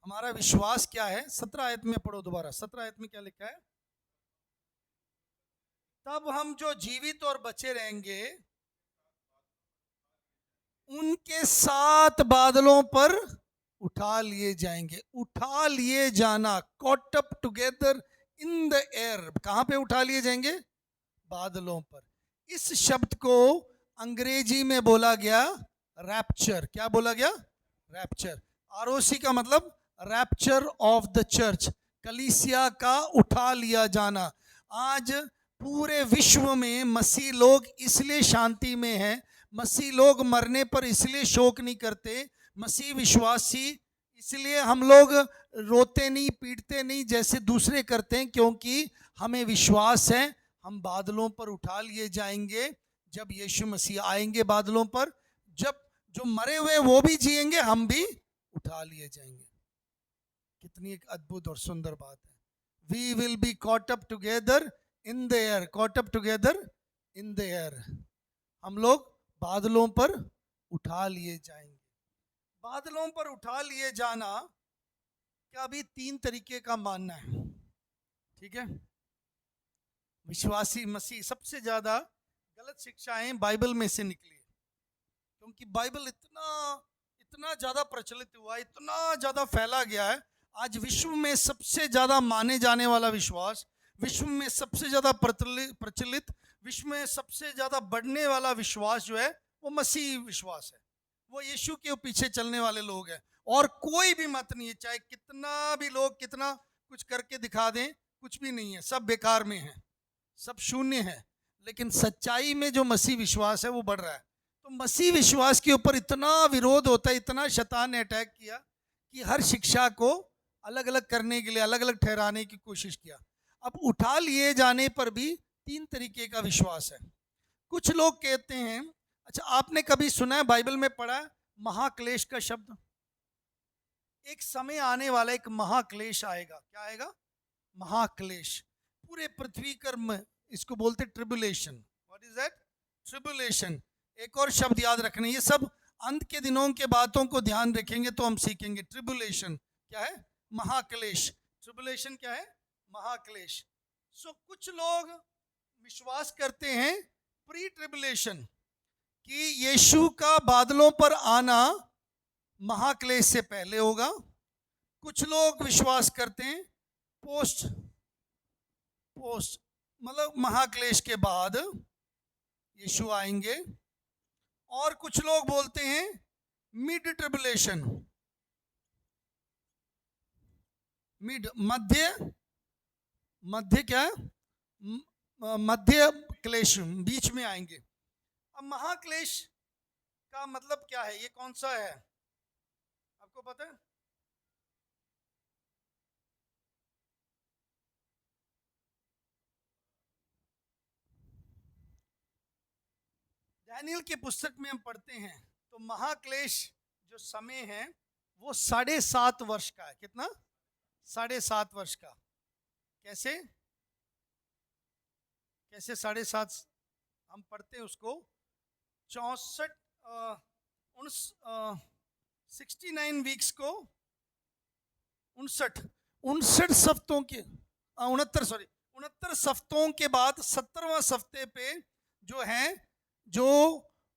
हमारा विश्वास क्या है? 17 आयत में पढ़ो दोबारा। 17 आयत में क्या लिखा है? तब हम जो जीवित और बचे रहेंगे उनके साथ बादलों पर उठा लिए जाएंगे। उठा लिए जाना, cot up together in the air. कहां पे उठा लिए जाएंगे? बादलों पर। इस शब्द को अंग्रेजी में बोला गया रैप्चर। क्या बोला गया? रैप्चर। आरओसी का मतलब रैप्चर ऑफ द चर्च, कलीसिया का उठा लिया जाना। आज पूरे विश्व में मसीह लोग इसलिए शांति में हैं, मसीह लोग मरने पर इसलिए शोक नहीं करते, मसीह विश्वासी इसलिए हम लोग रोते नहीं, पीटते नहीं जैसे दूसरे करते हैं, क्योंकि हमें विश्वास है हम बादलों पर उठा लिए जाएंगे। जब यीशु मसीह आएंगे बादलों पर, जब जो मरे हुए वो भी जिएंगे, हम भी उठा लिए जाएंगे। कितनी एक अद्भुत और सुंदर बात है। We will be caught up together in the air. Caught up together in the air. हम लोग बादलों पर उठा लिए जाएंगे। बादलों पर उठा लिए जाना का भी 3 तरीके का मानना है। ठीक है? विश्वासी मसीह, सबसे ज्यादा गलत शिक्षाएं बाइबल में से निकली, क्योंकि बाइबल इतना ज्यादा प्रचलित हुआ, इतना ज्यादा फैला गया है। आज विश्व में सबसे ज्यादा माने जाने वाला विश्वास, विश्व में सबसे ज्यादा प्रचलित, विश्व में सबसे ज्यादा बढ़ने वाला विश्वास जो है वो मसीह विश्वास है। वो यीशु के पीछे चलने वाले लोग हैं, और कोई भी मत नहीं है। चाहे कितना भी लोग कितना कुछ करके दिखा दें, कुछ भी नहीं है, सब बेकार में है, सब शून्य है। लेकिन सच्चाई में जो मसीह विश्वास है वो बढ़ रहा है। तो मसीह विश्वास के ऊपर इतना विरोध होता है, इतना शैतान ने अटैक किया कि हर शिक्षा को अलग अलग करने के लिए, अलग अलग ठहराने की कोशिश किया। अब उठा लिए जाने पर भी 3 तरीके का विश्वास है। कुछ लोग कहते हैं, अच्छा आपने कभी सुना है, बाइबल में पढ़ा है महाक्लेश का शब्द? एक समय आने वाला, एक महाक्लेश आएगा। क्या आएगा? महाक्लेश। पूरे पृथ्वी कर्म, इसको बोलते tribulation. What is that? Tribulation. एक और शब्द याद रखना, ये सब अंत के दिनों के बातों को ध्यान रखेंगे तो हम सीखेंगे। ट्रिबुलेशन क्या है? महाक्लेश। ट्रिबुलेशन क्या है? महाक्लेश। सो कुछ लोग विश्वास करते हैं प्री ट्रिबुलेशन, कि यीशु का बादलों पर आना महाक्लेश से पहले होगा। कुछ लोग विश्वास करते हैं पोस्ट मतलब महाक्लेश के बाद यीशु आएंगे। और कुछ लोग बोलते हैं मिड ट्रिबुलेशन, मिड, मध्य, मध्य क्या है? मध्य क्लेश, बीच में आएंगे। अब महाक्लेश का मतलब क्या है, ये कौन सा है, आपको पता है? डैनियल की पुस्तक में हम पढ़ते हैं तो महाक्लेश जो समय है वो 7.5 वर्ष का है। कितना? 7.5 वर्ष का। कैसे? कैसे 7.5? हम पढ़ते हैं उसको 64 69 वीक्स को, 69 सप्तों के 69 सप्तों के बाद 70वां सप्ते पे जो है, जो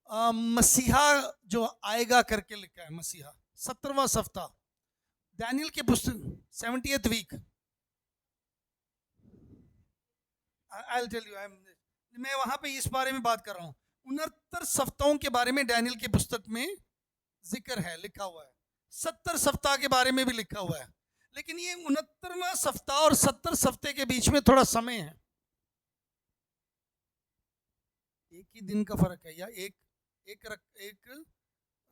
मसीहा जो आएगा करके लिखा है, मसीहा 70वां सप्ताह, डैनियल के पुस्तक 70th week. I tell you, मैं वहां पे इस बारे में बात कर रहा हूँ। 69 सप्ताहों के बारे में डैनियल की पुस्तक में जिक्र है, लिखा हुआ है। 70 सप्ताह के बारे में भी लिखा हुआ है, लेकिन ये 69वां सप्ताह और 70 सप्ते के बीच में थोड़ा समय है। एक ही दिन का फर्क है, या एक एक एक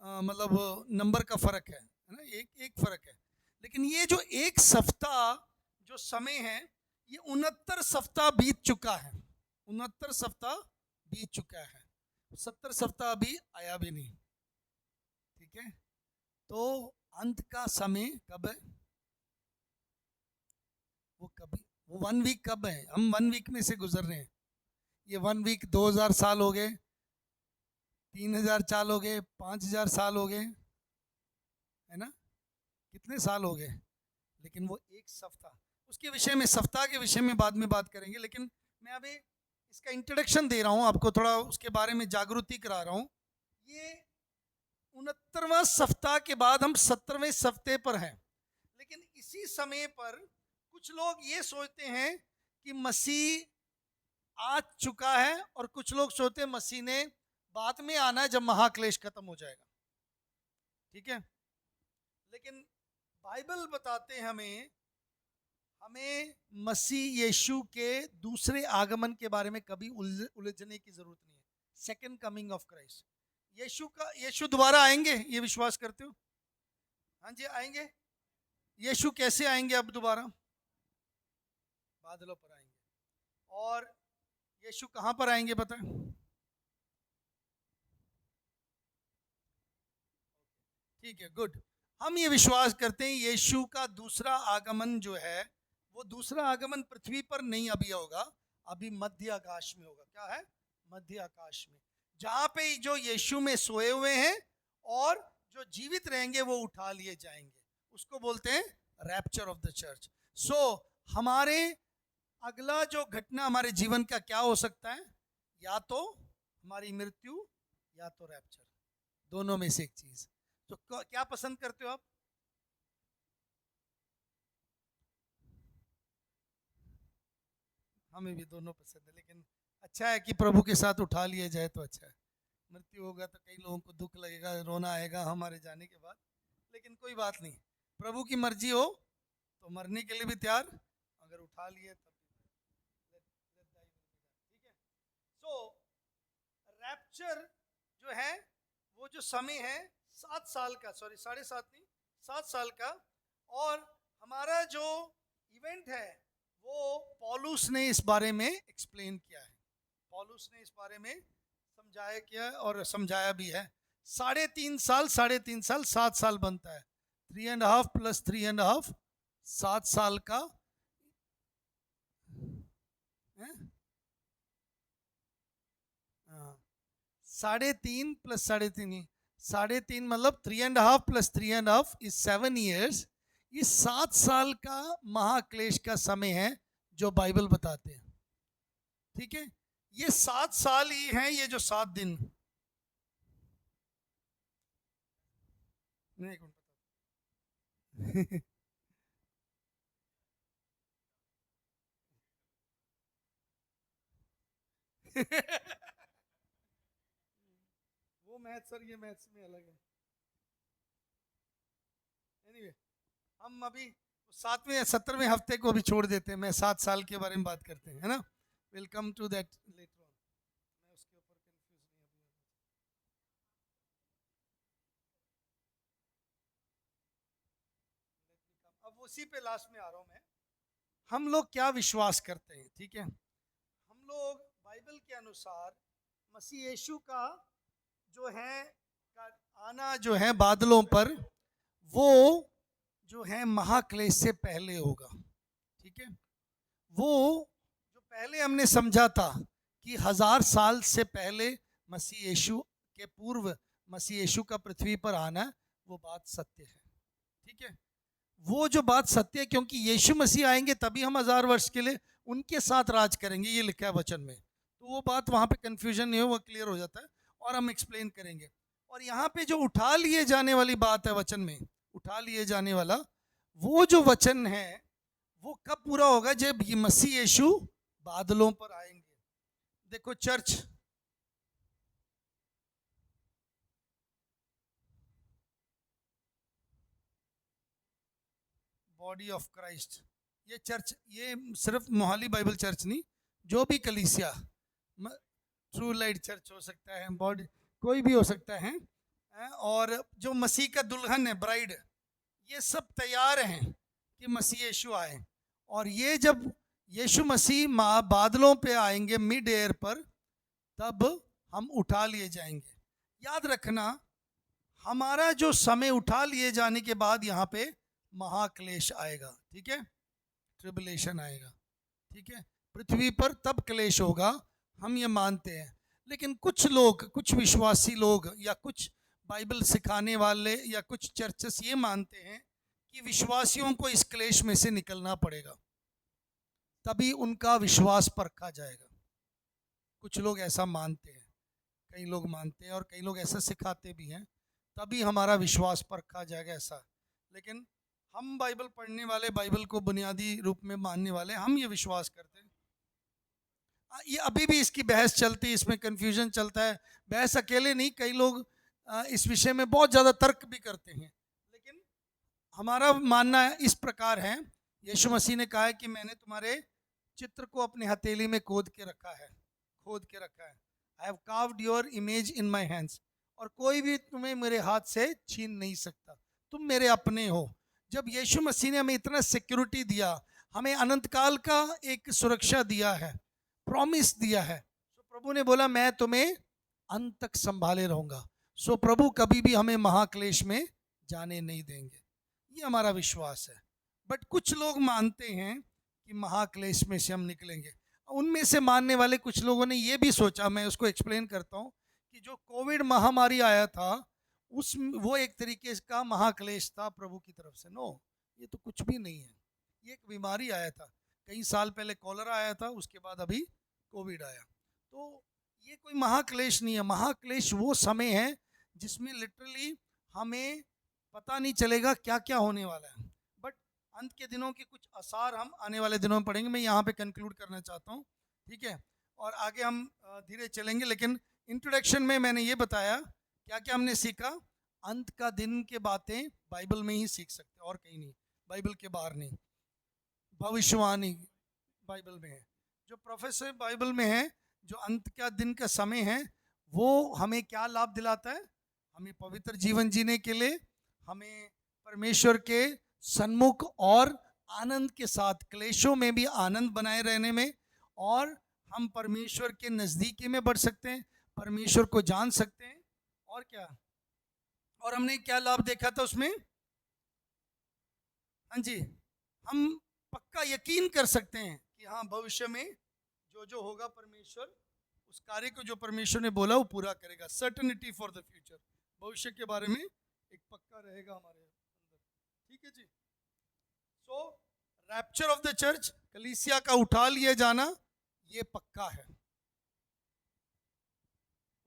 मतलब नंबर का फर्क है ना, एक एक फर्क है। लेकिन ये जो एक सप्ताह जो समय है, ये 69 सप्ताह बीत चुका है। 69 सप्ताह बीत चुका है, 70 सप्ताह अभी आया भी नहीं। ठीक है, तो अंत का समय कब है? वो कभी, वो 1 वीक कब है? हम 1 वीक में से गुजर रहे हैं। ये 1 वीक 2000 साल हो गए, 3000 साल हो गए, 5000 साल हो गए, है ना? कितने साल हो गए? लेकिन वो एक सप्ताह, उसके विषय में, सप्ताह के विषय में बाद में बात करेंगे। लेकिन मैं अभी इसका इंट्रोडक्शन दे रहा हूँ आपको, थोड़ा उसके बारे में जागृति करा रहा हूँ। ये 69वां सप्ताह के बाद हम 70वें सप्ते पर हैं। लेकिन इसी समय पर कुछ लोग ये सोचते हैं कि मसीह आ चुका है, और कुछ लोग सोचते हैं मसीह ने बाद में आना है जब महाक्लेश खत्म हो जाएगा। ठीक है, लेकिन बाइबल बताते हैं हमें, हमें मसीह यीशु के दूसरे आगमन के बारे में कभी उलझने की जरूरत नहीं है। सेकंड कमिंग ऑफ क्राइस्ट, यीशु दोबारा आएंगे, ये विश्वास करते हो? हाँ जी, आएंगे। यीशु कैसे आएंगे अब दोबारा? बादलों पर आएंगे। और यीशु कहां पर आएंगे पता है? ठीक है, गुड। हम ये विश्वास करते हैं यीशु का दूसरा आगमन जो है, वो दूसरा आगमन पृथ्वी पर नहीं अभी होगा, अभी मध्य आकाश में होगा। क्या है? मध्य आकाश में, जहां पे जो यीशु में सोए हुए हैं और जो जीवित रहेंगे वो उठा लिए जाएंगे। उसको बोलते हैं रैप्चर ऑफ द चर्च। सो हमारे अगला जो घटना हमारे जीवन का क्या हो सकता है? या तो हमारी मृत्यु, या तो रैप्चर, दोनों में से एक चीज। तो क्या पसंद करते हो आप? हमें भी दोनों पसंद है, लेकिन अच्छा है कि प्रभु के साथ उठा लिया जाए तो अच्छा है। मृत्यु होगा तो कई लोगों को दुख लगेगा, रोना आएगा हमारे जाने के बाद, लेकिन कोई बात नहीं, प्रभु की मर्जी हो तो मरने के लिए भी तैयार, अगर उठा लिए तब भी। ठीक है, सो रैप्चर जो है, वो जो समय है 7 साल का, सॉरी 7.5 नहीं, 7 साल का। और हमारा जो इवेंट है वो पौलुस ने इस बारे में एक्सप्लेन किया है, पौलुस ने इस बारे में समझाया किया और समझाया भी है। 3.5 साल, 3.5 साल, 7 साल बनता है। 3.5 + 3.5, 7 साल का है? 3.5 + 3.5, 3.5 मतलब 3.5 + 3.5 इज 7 ईयर्स। ये 7 साल का महाक्लेश का समय है जो बाइबल बताते हैं। ठीक है, ये 7 साल ही हैं, ये जो 7 दिन। नहीं, एक मिनट। वो मैथ सर, ये मैथ्स में अलग है। एनीवे, हम अभी 7वें या 17वें हफ्ते को भी छोड़ देते हैं। मैं 7 साल के बारे में बात करते हैं, है ना। Will come to that later on. मैं उसके ऊपर कंफ्यूज नहीं अभी। अब उसी पे लास्ट में आ रहा हूं मैं। हम लोग क्या विश्वास करते हैं, ठीक है। हम लोग बाइबल के अनुसार मसीह यीशु का जो है का आना जो है बादलों पर, वो जो है महाक्लेश से पहले होगा, ठीक है। वो जो पहले हमने समझा था कि 1000 साल से पहले मसीह यीशु के पूर्व मसीह यीशु का पृथ्वी पर आना, वो बात सत्य है, ठीक है। वो जो बात सत्य है, क्योंकि यीशु मसीह आएंगे तभी हम 1000 वर्ष के लिए उनके साथ राज करेंगे, ये लिखा है वचन में। तो वो बात वहां पे कंफ्यूजन नहीं हो, वो क्लियर हो जाता है और हम एक्सप्लेन करेंगे। और यहाँ पे जो उठा लिए जाने वाली बात है वचन में, उठा लिए जाने वाला वो जो वचन है, वो कब पूरा होगा? जब ये मसीह यीशु बादलों पर आएंगे। देखो चर्च, बॉडी ऑफ क्राइस्ट, ये चर्च, ये सिर्फ मोहाली बाइबल चर्च नहीं, जो भी कलीसिया, ट्रू लाइट चर्च हो सकता है, बॉडी कोई भी हो सकता है, और जो मसीह का दुल्हन है, ब्राइड, ये सब तैयार हैं कि मसीह यीशु आए। और ये जब यीशु मसीह बादलों पे आएंगे मिड एयर पर, तब हम उठा लिए जाएंगे। याद रखना, हमारा जो समय उठा लिए जाने के बाद यहाँ पे महाक्लेश आएगा, ठीक है, ट्रिबुलेशन आएगा, ठीक है। पृथ्वी पर तब क्लेश होगा, हम ये मानते हैं। लेकिन कुछ लोग, कुछ विश्वासी लोग या कुछ बाइबल सिखाने वाले या कुछ चर्चेस ये मानते हैं कि विश्वासियों को इस क्लेश में से निकलना पड़ेगा, तभी उनका विश्वास परखा जाएगा। कुछ लोग ऐसा मानते हैं, कई लोग मानते हैं और कई लोग ऐसा सिखाते भी हैं, तभी हमारा विश्वास परखा जाएगा ऐसा। लेकिन हम बाइबल पढ़ने वाले, बाइबल को बुनियादी रूप में मानने वाले, हम ये विश्वास करते हैं। ये अभी भी इसकी बहस चलती है, इसमें कन्फ्यूजन चलता है। बहस अकेले नहीं, कई लोग इस विषय में बहुत ज़्यादा तर्क भी करते हैं। लेकिन हमारा मानना इस प्रकार है, यीशु मसीह ने कहा है कि मैंने तुम्हारे चित्र को अपने हथेली में खोद के रखा है, खोद के रखा है। I have carved your image in my hands, और कोई भी तुम्हें मेरे हाथ से छीन नहीं सकता, तुम मेरे अपने हो। जब यीशु मसीह ने हमें इतना सिक्योरिटी दिया, हमें अनंत काल का एक सुरक्षा दिया है, प्रॉमिस दिया है, तो प्रभु ने बोला मैं तुम्हें अंत तक संभाले रहूंगा। सो प्रभु कभी भी हमें महाक्लेश में जाने नहीं देंगे, ये हमारा विश्वास है। बट कुछ लोग मानते हैं कि महाक्लेश में से हम निकलेंगे। उनमें से मानने वाले कुछ लोगों ने ये भी सोचा, मैं उसको एक्सप्लेन करता हूँ, कि जो कोविड महामारी आया था, उस वो एक तरीके का महाक्लेश था प्रभु की तरफ से। नो, ये तो कुछ भी नहीं है, ये एक बीमारी आया था। कई साल पहले कॉलरा आया था, उसके बाद अभी कोविड आया। तो ये कोई महाक्लेश नहीं है। महाक्लेश वो समय है जिसमें लिटरली हमें पता नहीं चलेगा क्या क्या होने वाला है। बट अंत के दिनों के कुछ आसार हम आने वाले दिनों में पढ़ेंगे। मैं यहाँ पे कंक्लूड करना चाहता हूँ, ठीक है, और आगे हम धीरे चलेंगे। लेकिन इंट्रोडक्शन में मैंने ये बताया क्या क्या हमने सीखा। अंत का दिन के बातें बाइबल में ही सीख सकते, और कहीं नहीं, बाइबल के बाहर नहीं। भविष्यवाणी बाइबल में है, जो प्रोफेसर बाइबल में है, जो अंत का दिन का समय है, वो हमें क्या लाभ दिलाता है? हमें पवित्र जीवन जीने के लिए, हमें परमेश्वर के सन्मुख और आनंद के साथ, क्लेशों में भी आनंद बनाए रहने में, और हम परमेश्वर के नज़दीकी में बढ़ सकते हैं, परमेश्वर को जान सकते हैं। और क्या, और हमने क्या लाभ देखा था उसमें? हाँ जी, हम पक्का यकीन कर सकते हैं कि हाँ, भविष्य में जो जो होगा, परमेश्वर उस कार्य को जो परमेश्वर ने बोला वो पूरा करेगा। सर्टेनिटी फॉर द फ्यूचर, भविष्य के बारे में एक पक्का रहेगा हमारे अंदर, ठीक है जी। सो रैप्चर ऑफ द चर्च, कलीसिया का उठा लिए जाना, ये पक्का है।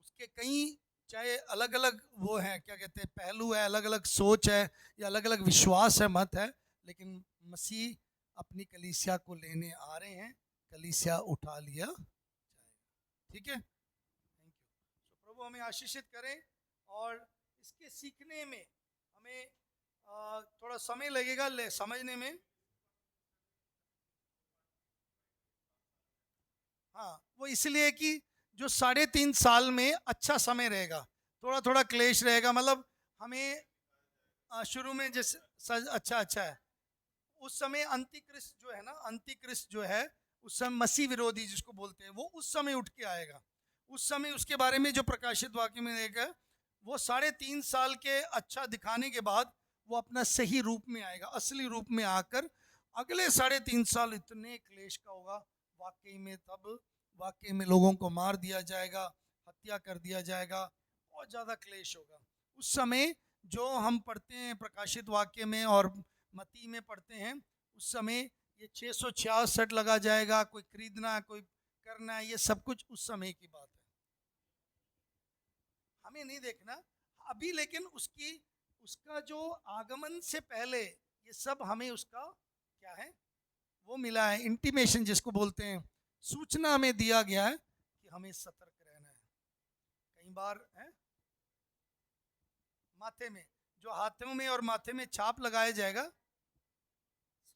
उसके कई चाहे अलग अलग वो है, क्या कहते हैं, पहलू है, अलग अलग सोच है, या अलग अलग विश्वास है, मत है, लेकिन मसीह अपनी कलीसिया को लेने आ रहे हैं, कलीसिया उठा लिया जाएगा, ठीक है, थैंक यू। तो प्रभु हमें आशीषित करें, और इसके सीखने में हमें थोड़ा समय लगेगा समझने में। हाँ, वो इसलिए कि जो 3.5 साल में अच्छा समय रहेगा, थोड़ा थोड़ा क्लेश रहेगा, मतलब हमें शुरू में जैसे अच्छा अच्छा है, उस समय अंतिक्रिस्ट जो है ना, अंतिक्रिस्ट जो है उस समय मसीह विरोधी जिसको बोलते हैं, वो उस समय उठ के आएगा। उस समय उसके बारे में जो प्रकाशित वाक्य में देखा, वो 3.5 साल के अच्छा दिखाने के बाद वो अपना सही रूप में आएगा, असली रूप में आकर अगले 3.5 साल इतने क्लेश का होगा वाकई में। तब वाकई में लोगों को मार दिया जाएगा, हत्या कर दिया जाएगा, बहुत ज़्यादा क्लेश होगा उस समय। जो हम पढ़ते हैं प्रकाशित वाक्य में और मती में पढ़ते हैं, उस समय ये 666 लगा जाएगा, कोई खरीदना कोई करना, ये सब कुछ उस समय की बात है, हमें नहीं देखना अभी। लेकिन उसका जो आगमन से पहले ये सब हमें उसका क्या है वो मिला है, इंटीमेशन जिसको बोलते हैं, सूचना हमें दिया गया है कि हमें सतर्क रहना है। कई बार है माथे में, जो हाथों में और माथे में छाप लगाया जाएगा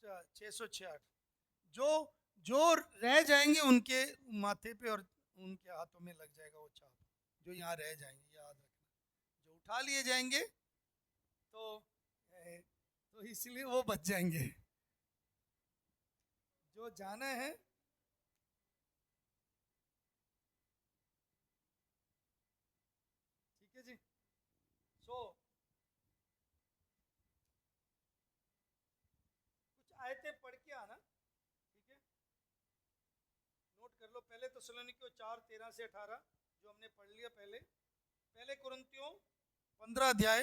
666, जो जो रह जाएंगे उनके माथे पे और उनके हाथों में लग जाएगा वो छाप, जो यहाँ रह जाएंगे, याद रखना। जो उठा लिए जाएंगे तो इसलिए वो बच जाएंगे, जो जाना है। ठीक है जी। सो कुछ आयतें पढ़ के आना, ठीक है, नोट कर लो। पहले थिस्सलुनीकियों 4:13 से 18 जो हमने पढ़ लिया पहले। पहले कुरिन्थियों 15 अध्याय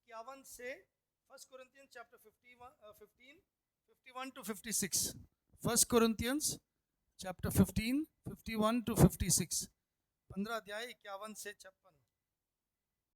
51 से, first Corinthians chapter 51 to 56, first Corinthians chapter 15 51 to 56, 15 अध्याय 51 से 56।